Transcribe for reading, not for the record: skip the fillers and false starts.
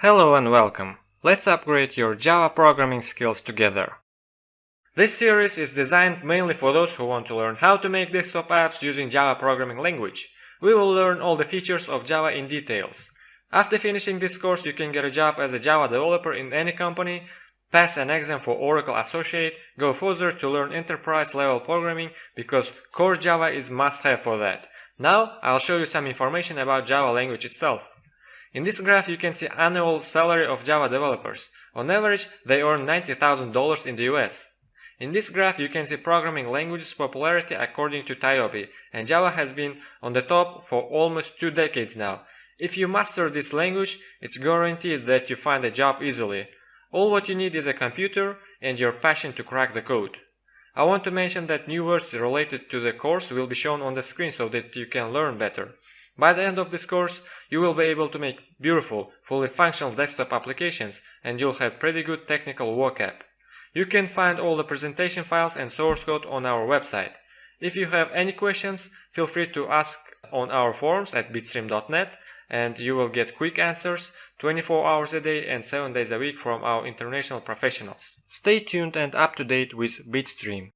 Hello and welcome. Let's upgrade your Java programming skills together. This series is designed mainly for those who want to learn how to make desktop apps using Java programming language. We will learn all the features of Java in details. After finishing this course, you can get a job as a Java developer in any company, pass an exam for Oracle Associate, go further to learn enterprise level programming because core Java is must-have for that. Now I'll show you some information about Java language itself. In this graph you can see annual salary of Java developers. On average, they earn $90,000 in the US. In this graph you can see programming languages popularity according to TIOBE, and Java has been on the top for almost 2 decades now. If you master this language, it's guaranteed that you find a job easily. All what you need is a computer and your passion to crack the code. I want to mention that new words related to the course will be shown on the screen so that you can learn better. By the end of this course, you will be able to make beautiful, fully functional desktop applications, and you'll have pretty good technical vocab. You can find all the presentation files and source code on our website. If you have any questions, feel free to ask on our forums at bitstream.net, and you will get quick answers 24 hours a day and 7 days a week from our international professionals. Stay tuned and up to date with BitStream.